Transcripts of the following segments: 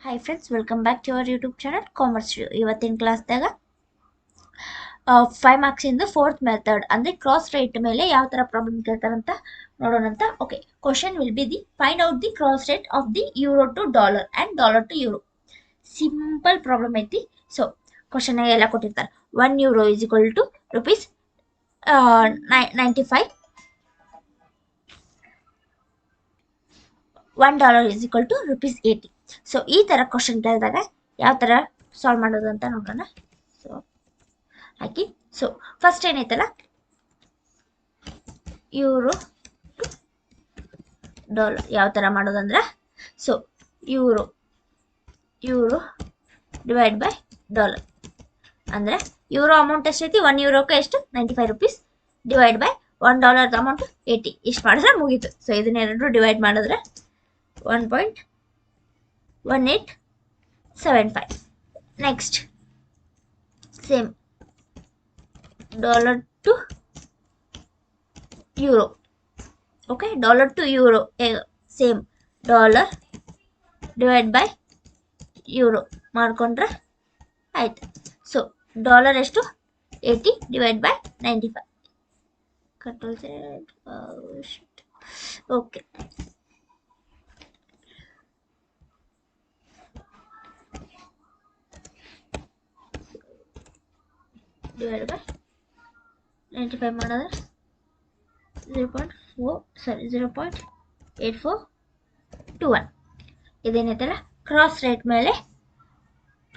Hi friends, welcome back to our YouTube channel Commerce View. ಇವತ್ತಿನ ಕ್ಲಾಸ್ದಾಗ 5 marks ಇಂದ fourth method ಅಂದ್ರೆ cross rate ಮೇಲೆ ಯಾವ ತರ ಪ್ರಾಬ್ಲಮ್ ಕೇಳ್ತಾರಂತ ನೋಡೋಣಂತ. Okay, question will be the find out the cross rate of the euro to dollar and dollar to euro. Simple problem ಐತಿ. ಸೊ ಕ್ವಶನ್ ಎಲ್ಲ ಕೊಟ್ಟಿರ್ತಾರೆ. 1 euro is equal to rupees 95, $1 is equal to rupees 80. So ಈ ತರ question ಕೇಳಿದಾಗ ಯಾವ ತರ solve ಮಾಡೋದು ಅಂತ ನೋಡೋಣ. ಸೊ ಹಾಕಿ. ಸೊ ಫಸ್ಟ್ ಏನೈತಲ್ಲ, ಯೂರೋ ಡಾಲರ್ ಯಾವ ತರ ಮಾಡೋದಂದ್ರೆ, so euro divide by dollar ಅಂದ್ರೆ ಯೂರೋ ಅಮೌಂಟ್ ಎಷ್ಟೈತಿ, 1 ಯೂರೋಕ್ಕೆ ಎಷ್ಟು 95 ರೂಪೀಸ್ ಡಿವೈಡ್ ಬೈ $1 ಅಮೌಂಟ್ 80. ಇಷ್ಟು ಮಾಡಿದ್ರೆ ಮುಗೀತು. ಸೊ ಇದನ್ನೆರಡು ಡಿವೈಡ್ ಮಾಡಿದ್ರೆ 1.1875. next same dollar to euro. okay, dollar to euro same dollar divide by euro ಮಾಡ್ಕೊಂಡ್ರೆ ಆಯ್ತು. ಸೊ ಡಾಲರ್ ಎಷ್ಟು 80 divide by 95. Control Z. Okay, divide by 95 ಮಾಡಿದ್ರೆ 0.8421. ಇದೇನೈತಲ್ಲ, ಕ್ರಾಸ್ ರೇಟ್ ಮೇಲೆ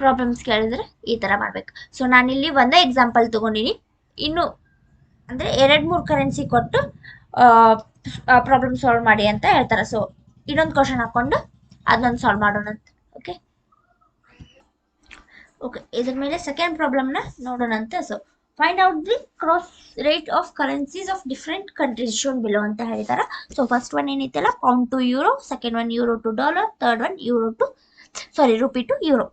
problems ಕೇಳಿದ್ರೆ ಈ ತರ ಮಾಡ್ಬೇಕು. ಸೊ ನಾನಿಲ್ಲಿ ಒಂದೇ ಎಕ್ಸಾಂಪಲ್ ತಗೊಂಡಿನಿ. ಇನ್ನು ಅಂದ್ರೆ 2-3 ಕರೆನ್ಸಿ ಕೊಟ್ಟು ಪ್ರಾಬ್ಲಮ್ ಸಾಲ್ವ್ ಮಾಡಿ ಅಂತ ಹೇಳ್ತಾರೆ. ಸೊ ಇನ್ನೊಂದು ಕ್ವಶನ್ ಹಾಕೊಂಡು ಅದನ್ನೊಂದು ಸಾಲ್ವ್ ಮಾಡೋಣ ಅಂತ. ಓಕೆ ಓಕೆ, ಇದ್ರ ಮೇಲೆ ಸೆಕೆಂಡ್ ಪ್ರಾಬ್ಲಮ್ನ ನೋಡೋಣಂತ. So find out the cross rate of currencies of different countries shown below ಅಂತ ಹೇಳ್ತಾರೆ. ಸೊ ಫಸ್ಟ್ ಒನ್ ಏನೈತಲ್ಲ, pound to euro, second one euro to dollar, third one rupee to euro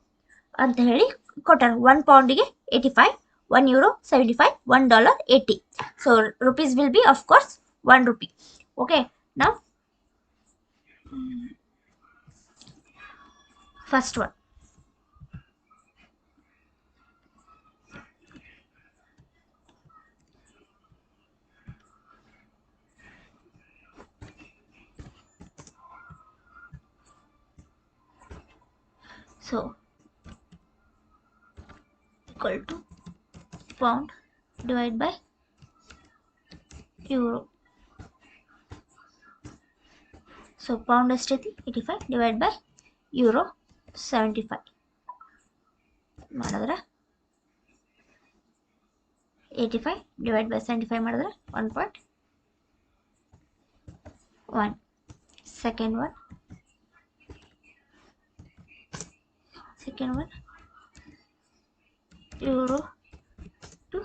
ಅಂತ ಹೇಳಿ ಕೊಟ್ಟಾರ. 1 ಪೌಂಡಿಗೆ 85, 1 euro 75, $1 80. So rupees will be of course 1 rupee. Okay, now first one, so equal to pound divided by euro. so pound ಎಷ್ಟೈತಿ 85 divided by euro 75 ಮಾಡಿದ್ರೆ 85 divided by 75 ಮಾಡಿದ್ರೆ 1.1. second one euro to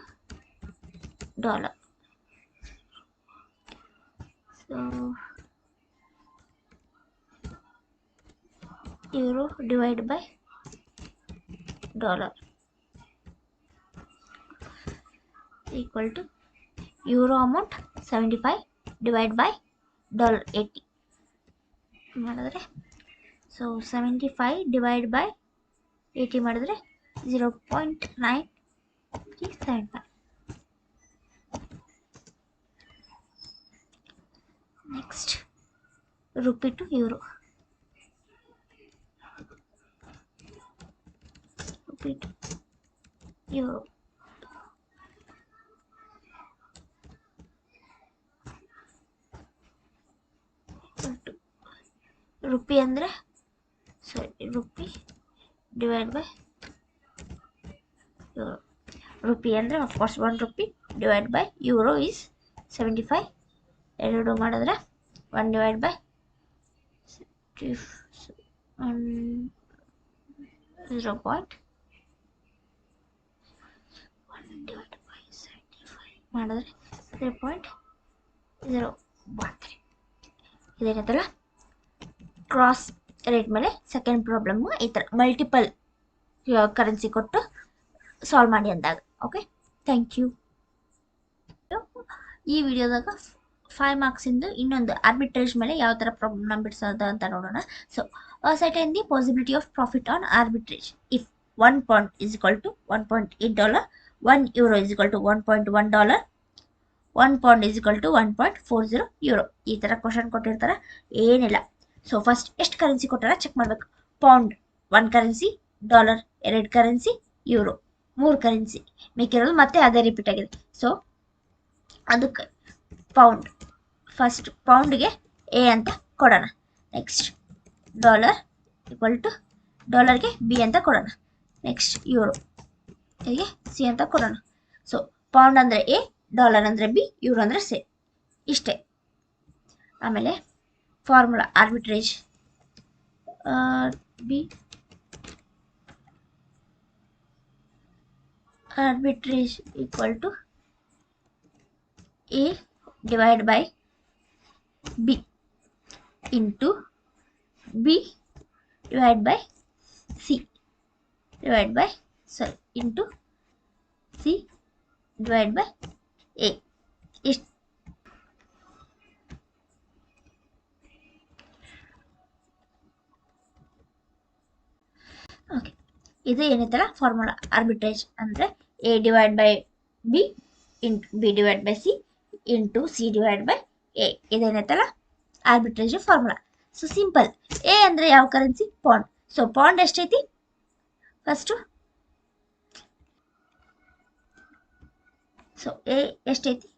dollar. so euro divided by dollar equal to euro amount 75 divided by dollar 80 ಮಾಡಿದ್ರೆ, so 75 divided by 80 ಮಾಡಿದ್ರೆ 0.9375. Next rupee to euro. Rupee ಅಂದ್ರೆ rupee divide by euro. Rupee ಅಂದ್ರೆ of course 1 rupee divide by euro is 75. ಎರಡು ಮಾಡಿದ್ರೆ 1 divide by 0.1 divide by 75 ಮಾಡಿದ್ರೆ 0.013. ಇದೇನೈತಲ್ಲ, cross rate ಮೇಲೆ second problem ಈ ಥರ ಮಲ್ಟಿಪಲ್ ಕರೆನ್ಸಿ ಕೊಟ್ಟು ಸಾಲ್ವ್ ಮಾಡಿ ಅಂದಾಗ. Okay, thank you. ಈ ವಿಡಿಯೋದಾಗ 5 ಮಾರ್ಕ್ಸ್ ಇಂದು ಇನ್ನೊಂದು ಆರ್ಬಿಟ್ರೇಜ್ ಮೇಲೆ ಯಾವ ತರ ಪ್ರಾಬ್ಲಮ್ ಬಿಡಿಸೋದು ಅಂತ ನೋಡೋಣ. So ascertain the possibility of profit on arbitrage if 1 pound is equal to $1.8, 1 euro is equal to $1.1, 1 pound is equal to 1.40 euro. ಈ ತರ ಕ್ವಶನ್ ಕೊಟ್ಟಿರ್ತಾರೆ, ಏನಿಲ್ಲ. ಸೊ ಫಸ್ಟ್ ಎಷ್ಟು ಕರೆನ್ಸಿ ಕೊಟ್ಟಾರ ಚೆಕ್ ಮಾಡ್ಬೇಕು. Pound 1 currency, dollar 2 currency, euro 3 currency, ಮಿಕ್ಕಿರೋದು ಮತ್ತೆ ಅದೇ ರಿಪೀಟ್ ಆಗಿದೆ. ಸೊ ಅದಕ್ಕೆ ಪೌಂಡ್ ಫಸ್ಟ್ ಪೌಂಡ್ಗೆ ಎ ಅಂತ ಕೊಡೋಣ. ನೆಕ್ಸ್ಟ್ ಡಾಲರ್ ಈಕ್ವಲ್ ಟು ಡಾಲರ್ಗೆ ಬಿ ಅಂತ ಕೊಡೋಣ. ನೆಕ್ಸ್ಟ್ ಯೂರೋ ಹೀಗೆ ಸಿ ಅಂತ ಕೊಡೋಣ. ಸೊ ಪೌಂಡ್ ಅಂದರೆ ಎ, ಡಾಲರ್ ಅಂದರೆ ಬಿ, ಯೂರೋ ಅಂದರೆ ಸಿ. ಇಷ್ಟೇ. ಆಮೇಲೆ formula arbitrage B arbitrage equal to A divided by B into B divided by C divided by into C divided by A. Okay. ಇದು ಏನೈತಲ್ಲ formula arbitrage ಅಂದ್ರೆ A divide by B into B divide by C into C divide by A. ಇದೇನೈತಲ್ಲ arbitrage formula. So simple. A ಅಂದ್ರೆ ಯಾವ currency? Pound. So pound ಎಷ್ಟೈತಿ first? So A ಎಷ್ಟೈತಿ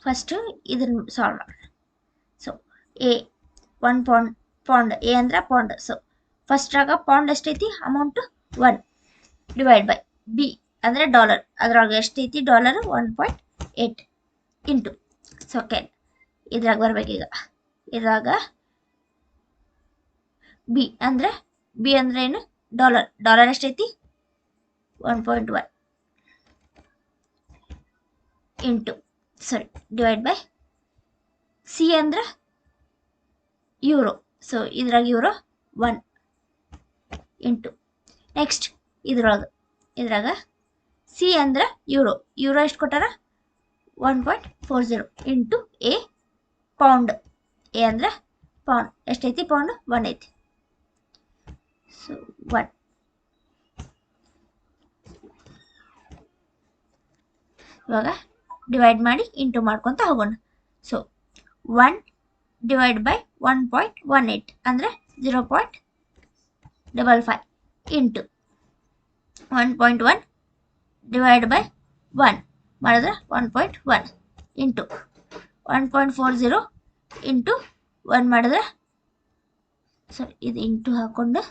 first ಇದನ್ನ solve ಮಾಡೋಣ. ಸೊ ಎ 1 ಪೌಂಡ್ ಎ ಅಂದ್ರೆ pound. So first ಆಗ pound ಎಷ್ಟೈತಿ ಅಮೌಂಟ್ 1 ಡಿವೈಡ್ ಬೈ ಬಿ ಅಂದರೆ ಡಾಲರ್. ಅದ್ರಾಗ ಎಷ್ಟೈತಿ ಡಾಲರ್ 1.8 ಇಂಟು ಸೆಕೆಂಡ್ ಇದ್ರಾಗ ಬರ್ಬೇಕೀಗ. ಇದ್ರಾಗ ಬಿ ಅಂದರೆ ಏನು? ಡಾಲರ್. ಡಾಲರ್ ಎಷ್ಟೈತಿ 1.1 ಇಂಟು ಡಿವೈಡ್ ಬೈ ಸಿ ಅಂದ್ರೆ ಯೂರೋ. ಸೊ ಇದ್ರಾಗ ಯೂರೋ 1 ಇಂಟು ನೆಕ್ಸ್ಟ್ ಇದ್ರಾಗ ಸಿ ಅಂದ್ರೆ ಯೂರೋ. ಯೂರೋ ಎಷ್ಟು ಕೊಟ್ಟಾರ? 1.40 ಇಂಟು ಎ ಪೌಂಡ್. ಎ ಅಂದ್ರೆ ಪೌಂಡ್ ಎಷ್ಟೈತಿ? ಪೌಂಡ್ 1 ಐತಿ. ಸೊ 1 ಇವಾಗ ಡಿವೈಡ್ ಮಾಡಿ ಇಂಟು ಮಾಡ್ಕೊತ ಹೋಗೋಣ. ಸೊ 1 ಡಿವೈಡ್ ಬೈ 1.18 ಅಂದ್ರೆ 0.55 ಇಂಟು 1.1 ಡಿವೈಡ್ ಬೈ 1 ಮಾಡಿದ್ರೆ 1.1 ಇಂಟು 1.40 ಇಂಟು 1 ಮಾಡಿದ್ರೆ ಇದು ಇಂಟು ಹಾಕೊಂಡು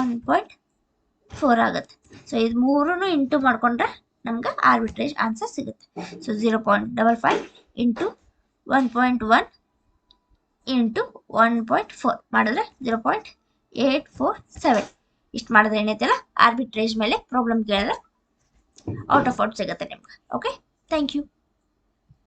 1.4 ಆಗುತ್ತೆ. ಸೊ ಇದು ಮೂರನ್ನು ಇಂಟು ಮಾಡ್ಕೊಂಡ್ರೆ ನಮ್ಗೆ ಆರ್ಬಿಟ್ರೇಜ್ ಆನ್ಸರ್ ಸಿಗುತ್ತೆ. ಸೊ 0.55 ಇಂಟು 1.1 ಇಂಟು 1.4 ಮಾಡಿದ್ರೆ 0.847. ಇಷ್ಟು ಮಾಡಿದ್ರೆ ಏನೈತಲ್ಲ ಆರ್ಬಿಟ್ರೇಜ್ ಮೇಲೆ ಪ್ರಾಬ್ಲಮ್ ಕೇಳಿದ್ರೆ ಔಟ್ ಆಫ್ ಔಟ್ ಸಿಗುತ್ತೆ ನಿಮ್ಗೆ. Okay, thank you.